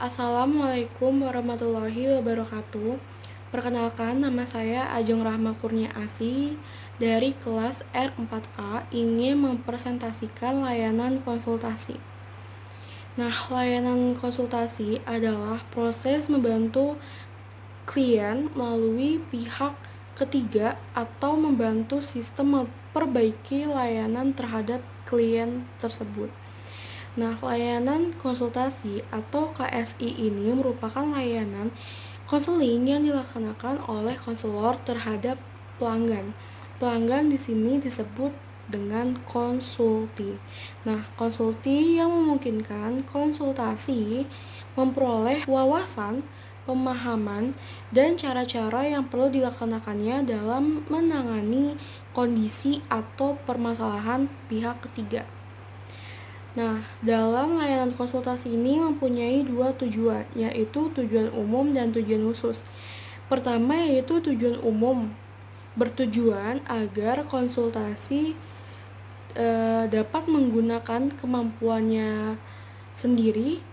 Assalamualaikum warahmatullahi wabarakatuh. Perkenalkan, nama saya Ajeng Rahma Kurnia Asih dari kelas R4A ingin mempresentasikan layanan konsultasi. Nah, layanan konsultasi adalah proses membantu klien melalui pihak ketiga atau membantu sistem memperbaiki layanan terhadap klien tersebut. Nah, layanan konsultasi atau KSI ini merupakan layanan konseling yang dilaksanakan oleh konselor terhadap pelanggan. Pelanggan di sini disebut dengan konsulti. Nah, konsulti yang memungkinkan konsultasi memperoleh wawasan, pemahaman, dan cara-cara yang perlu dilaksanakannya dalam menangani kondisi atau permasalahan pihak ketiga. Nah, dalam layanan konsultasi ini mempunyai dua tujuan, yaitu tujuan umum dan tujuan khusus. Pertama yaitu tujuan umum, bertujuan agar konsultasi dapat menggunakan kemampuannya sendiri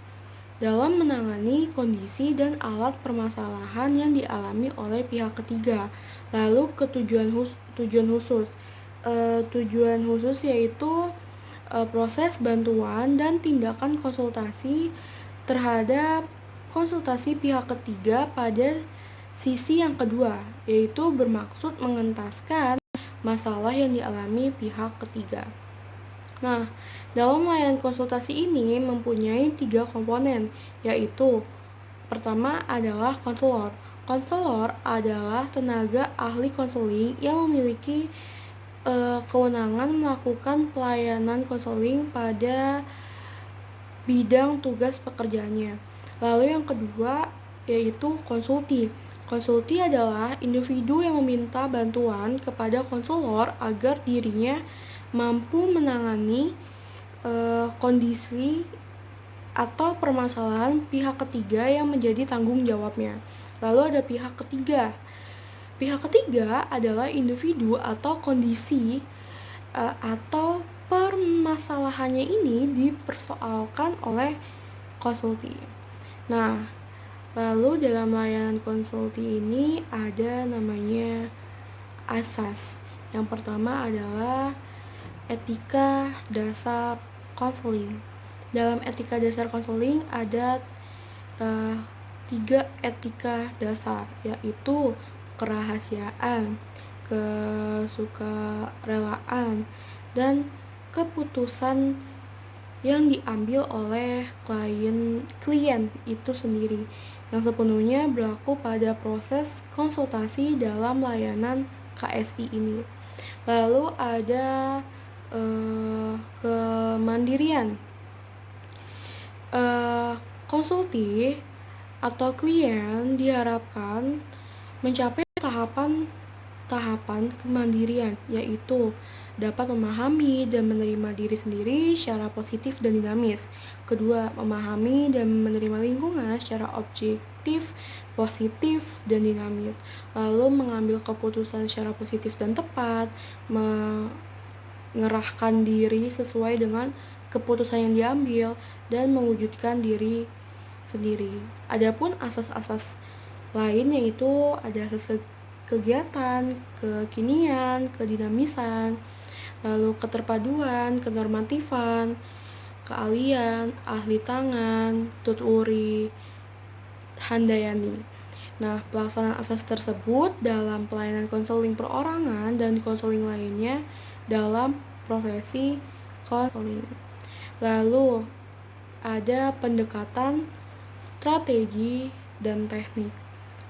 dalam menangani kondisi dan alat permasalahan yang dialami oleh pihak ketiga. Lalu ke tujuan khusus. Tujuan khusus yaitu proses bantuan dan tindakan konsultasi terhadap konsultasi pihak ketiga pada sisi yang kedua, yaitu bermaksud mengentaskan masalah yang dialami pihak ketiga. Nah, dalam layanan konsultasi ini mempunyai 3 komponen, yaitu pertama adalah konselor. Konselor adalah tenaga ahli konseling yang memiliki kewenangan melakukan pelayanan konseling pada bidang tugas pekerjaannya. Lalu yang kedua yaitu konsulti. Konsulti adalah individu yang meminta bantuan kepada konselor agar dirinya mampu menangani kondisi atau permasalahan pihak ketiga yang menjadi tanggung jawabnya. Lalu ada pihak ketiga. Pihak ketiga adalah individu atau kondisi atau permasalahannya ini dipersoalkan oleh konsulti. Nah, lalu dalam layanan konsulti ini ada namanya asas. Yang pertama adalah etika dasar konseling. Dalam etika dasar konseling ada 3 etika dasar, yaitu kerahasiaan, kesukarelaan, dan keputusan yang diambil oleh klien itu sendiri, yang sepenuhnya berlaku pada proses konsultasi dalam layanan KSI ini. Lalu ada kemandirian. Konsulti atau klien diharapkan mencapai tahapan kemandirian, yaitu dapat memahami dan menerima diri sendiri secara positif dan dinamis. Kedua, memahami dan menerima lingkungan secara objektif, positif, dan dinamis. Lalu mengambil keputusan secara positif dan tepat, mengerahkan diri sesuai dengan keputusan yang diambil, dan mewujudkan diri sendiri. Adapun asas-asas lain yaitu ada asas kegiatan, kekinian, kedinamisan, lalu keterpaduan, kenormatifan, keahlian, ahli tangan, tuturi, handayani. Nah, pelaksanaan asas tersebut dalam pelayanan konseling perorangan dan konseling lainnya dalam profesi konseling. Lalu ada pendekatan, strategi, dan teknik.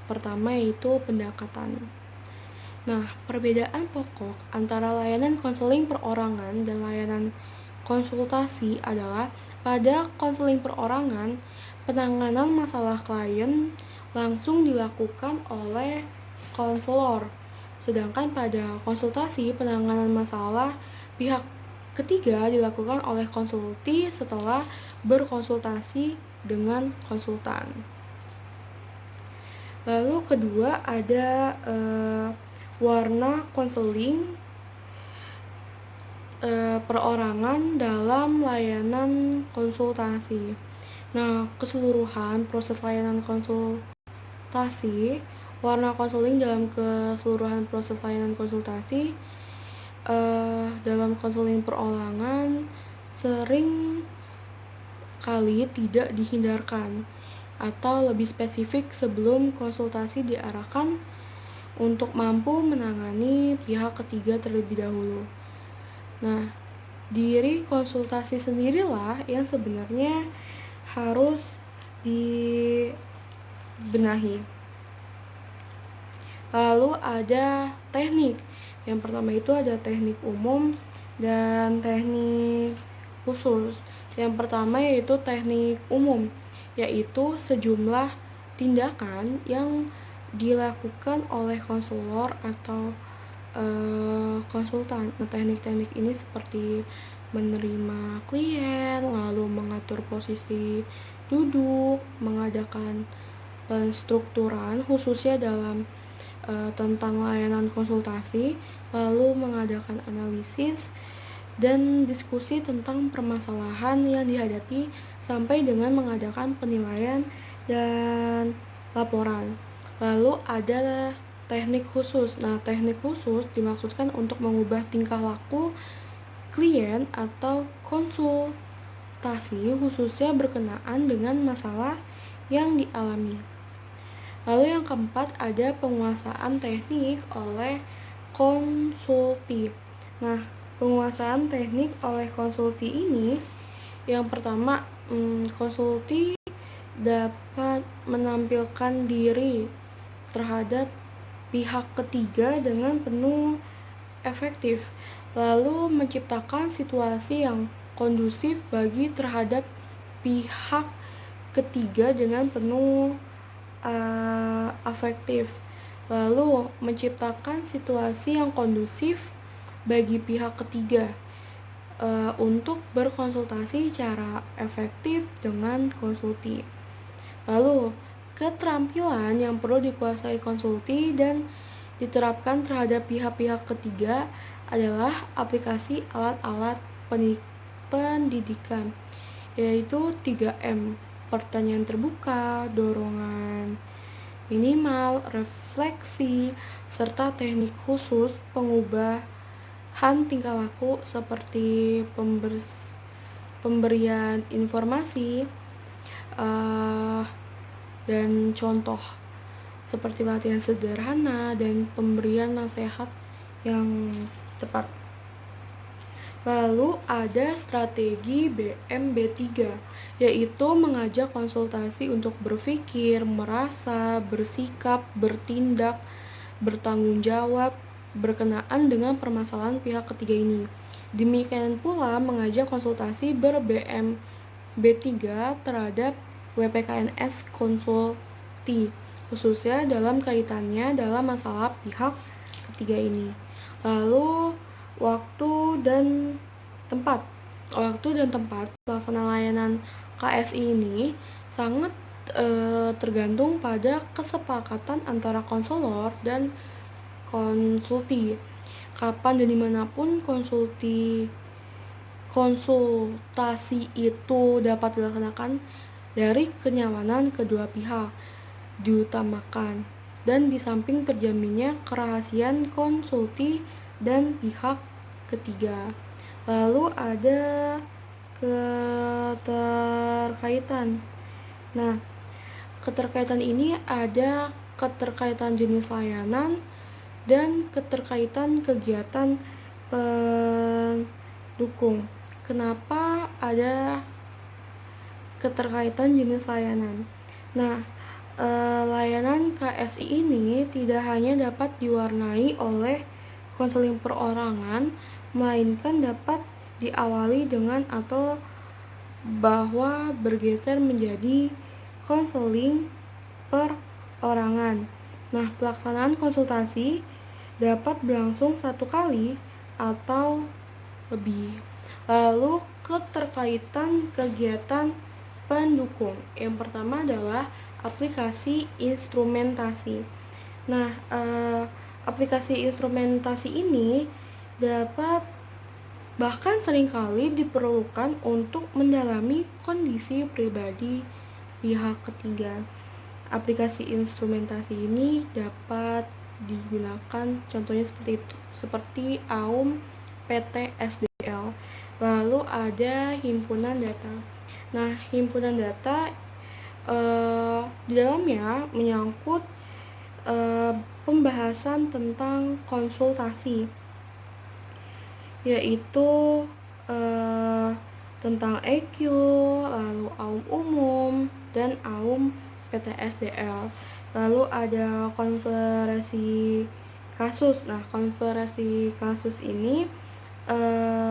Pertama yaitu pendekatan. Nah, perbedaan pokok antara layanan konseling perorangan dan layanan konsultasi adalah pada konseling perorangan, penanganan masalah klien langsung dilakukan oleh konselor. Sedangkan pada konsultasi, penanganan masalah pihak ketiga dilakukan oleh konsulti setelah berkonsultasi dengan konsultan. Lalu kedua ada warna konseling perorangan dalam layanan konsultasi. Nah, keseluruhan proses layanan konsultasi, warna konseling dalam keseluruhan proses layanan konsultasi, dalam konseling perorangan sering kali tidak dihindarkan, atau lebih spesifik sebelum konsultasi diarahkan untuk mampu menangani pihak ketiga terlebih dahulu. Nah, diri konsultasi sendirilah yang sebenarnya harus dibenahi. Lalu ada teknik. Yang pertama itu ada teknik umum dan teknik khusus. Yang pertama yaitu teknik umum, yaitu sejumlah tindakan yang dilakukan oleh konselor atau konsultan. Nah, teknik-teknik ini seperti menerima klien, lalu mengatur posisi duduk, mengadakan penstrukturan khususnya dalam tentang layanan konsultasi, lalu mengadakan analisis dan diskusi tentang permasalahan yang dihadapi sampai dengan mengadakan penilaian dan laporan. Lalu ada teknik khusus. Nah, teknik khusus dimaksudkan untuk mengubah tingkah laku klien atau konsultasi khususnya berkenaan dengan masalah yang dialami. Lalu yang keempat ada penguasaan teknik oleh konsulti. Nah, penguasaan teknik oleh konsulti ini yang pertama, konsulti dapat menampilkan diri terhadap pihak ketiga dengan penuh efektif, lalu menciptakan situasi yang kondusif bagi terhadap pihak ketiga dengan penuh afektif, lalu menciptakan situasi yang kondusif bagi pihak ketiga untuk berkonsultasi secara efektif dengan konsulti. Lalu, keterampilan yang perlu dikuasai konsulti dan diterapkan terhadap pihak-pihak ketiga adalah aplikasi alat-alat pendidikan, yaitu 3M, pertanyaan terbuka, dorongan minimal, refleksi, serta teknik khusus pengubahan tingkah laku seperti pemberian informasi dan contoh seperti latihan sederhana dan pemberian nasihat yang tepat. Lalu ada strategi BMB3, yaitu mengajak konsultasi untuk berpikir, merasa, bersikap, bertindak, bertanggung jawab berkenaan dengan permasalahan pihak ketiga ini. Demikian pula mengajak konsultasi ber-BMB3 terhadap WPKNS konsulti, khususnya dalam kaitannya dalam masalah pihak ketiga ini. Lalu waktu dan tempat pelaksanaan layanan KSI ini sangat tergantung pada kesepakatan antara konselor dan konsulti. Kapan dan dimanapun konsultasi itu dapat dilaksanakan dari kenyamanan kedua pihak diutamakan, dan di samping terjaminnya kerahasiaan konsulti dan pihak ketiga. Lalu ada keterkaitan. Nah, keterkaitan ini ada keterkaitan jenis layanan dan keterkaitan kegiatan pendukung. Kenapa ada keterkaitan jenis layanan? Nah, layanan KSI ini tidak hanya dapat diwarnai oleh konseling perorangan, melainkan dapat diawali dengan atau bahwa bergeser menjadi konseling perorangan. Nah, pelaksanaan konsultasi dapat berlangsung 1 kali atau lebih. Lalu keterkaitan kegiatan pendukung. Yang pertama adalah aplikasi instrumentasi. Nah, aplikasi instrumentasi ini dapat Bahkan seringkali diperlukan untuk mendalami kondisi pribadi pihak ketiga. Aplikasi instrumentasi ini dapat digunakan contohnya seperti itu, seperti AUM PT SDL. Lalu ada himpunan data. Nah, himpunan data di dalamnya menyangkut pembahasan tentang konsultasi, yaitu eh, tentang EQ, lalu AUM umum, dan AUM PTSDL. Lalu ada konferensi kasus. Nah, konferensi kasus ini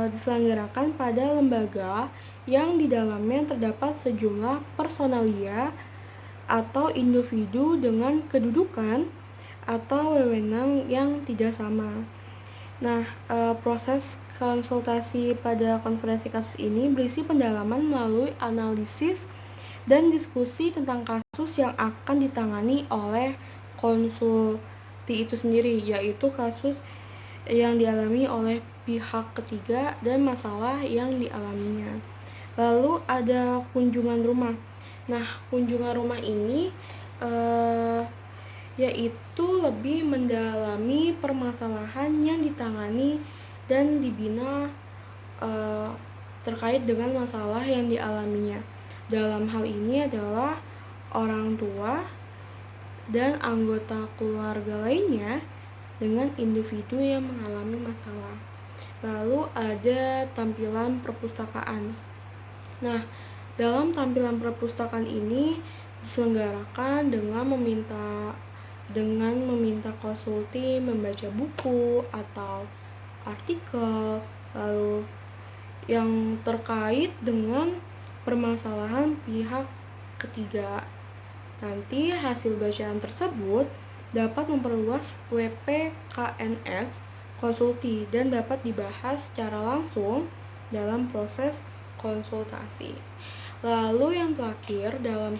diselenggarakan pada lembaga yang di dalamnya terdapat sejumlah personalia atau individu dengan kedudukan atau wewenang yang tidak sama. Nah, proses konsultasi pada konferensi kasus ini berisi pendalaman melalui analisis dan diskusi tentang kasus yang akan ditangani oleh konsulti itu sendiri, yaitu kasus yang dialami oleh pihak ketiga dan masalah yang dialaminya. Lalu ada kunjungan rumah. Nah, kunjungan rumah ini eh, yaitu lebih mendalami permasalahan yang ditangani dan dibina eh, terkait dengan masalah yang dialaminya. Dalam hal ini adalah orang tua dan anggota keluarga lainnya dengan individu yang mengalami masalah. Lalu ada tampilan perpustakaan. Nah, dalam tampilan perpustakaan ini diselenggarakan dengan meminta konsulti membaca buku atau artikel lalu yang terkait dengan permasalahan pihak ketiga. Nanti hasil bacaan tersebut dapat memperluas WPKNS konsulti dan dapat dibahas secara langsung dalam proses konsultasi. Lalu yang terakhir dalam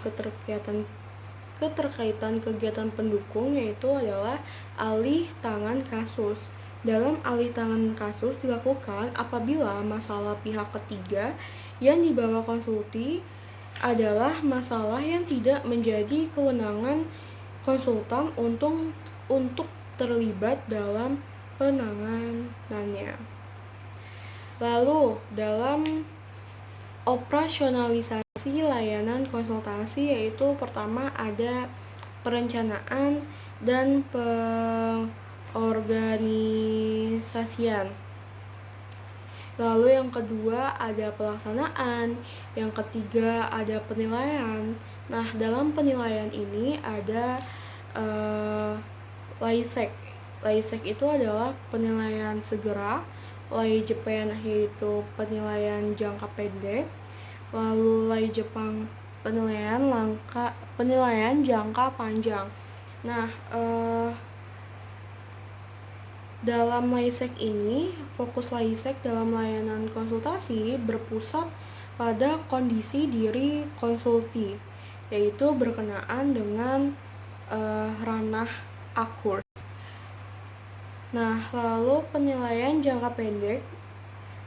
keterkaitan kegiatan pendukung yaitu adalah alih tangan kasus. Dalam alih tangan kasus dilakukan apabila masalah pihak ketiga yang dibawa konsulti adalah masalah yang tidak menjadi kewenangan konsultan untuk terlibat dalam penanganannya. Lalu dalam operasionalisasi layanan konsultasi yaitu pertama ada perencanaan dan pengorganisasian. Lalu yang kedua ada pelaksanaan, yang ketiga ada penilaian. Nah, dalam penilaian ini ada LAISEC. LAISEC itu adalah penilaian segera, LAI Jepang yaitu penilaian jangka pendek, lalu LAI Jepang penilaian jangka panjang. Nah, dalam LAISEC ini, fokus LAISEC dalam layanan konsultasi berpusat pada kondisi diri konsulti, yaitu berkenaan dengan ranah akurs. Nah, lalu penilaian jangka pendek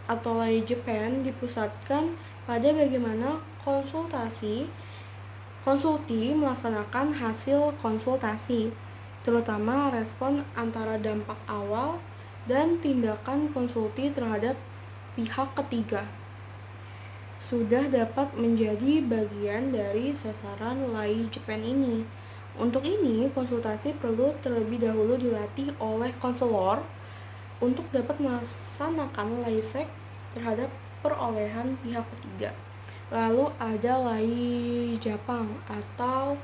atau LAI Japan dipusatkan pada bagaimana konsulti melaksanakan hasil konsultasi, terutama respon antara dampak awal dan tindakan konsulti terhadap pihak ketiga sudah dapat menjadi bagian dari sasaran LAI Japan ini. Untuk ini, konsultasi perlu terlebih dahulu dilatih oleh konselor untuk dapat melaksanakan LAISEC terhadap perolehan pihak ketiga. Lalu ada LAI Jepang atau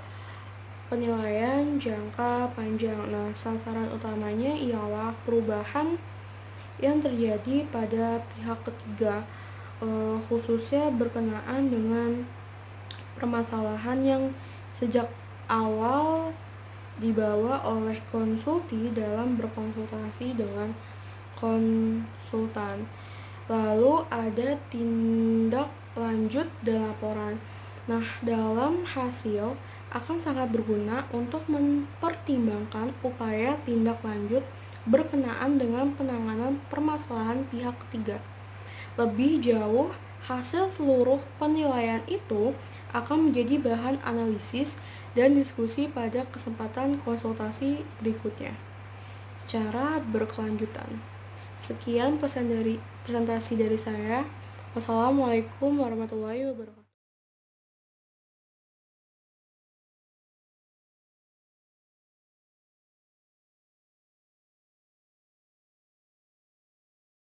penilaian jangka panjang. Nah, sasaran utamanya ialah perubahan yang terjadi pada pihak ketiga, khususnya berkenaan dengan permasalahan yang sejak awal dibawa oleh konsulti dalam berkonsultasi dengan konsultan. Lalu ada tindak lanjut dan laporan. Nah, dalam hasil akan sangat berguna untuk mempertimbangkan upaya tindak lanjut berkenaan dengan penanganan permasalahan pihak ketiga. Lebih jauh, hasil seluruh penilaian itu akan menjadi bahan analisis dan diskusi pada kesempatan konsultasi berikutnya secara berkelanjutan. Sekian presentasi dari saya. Wassalamualaikum warahmatullahi wabarakatuh.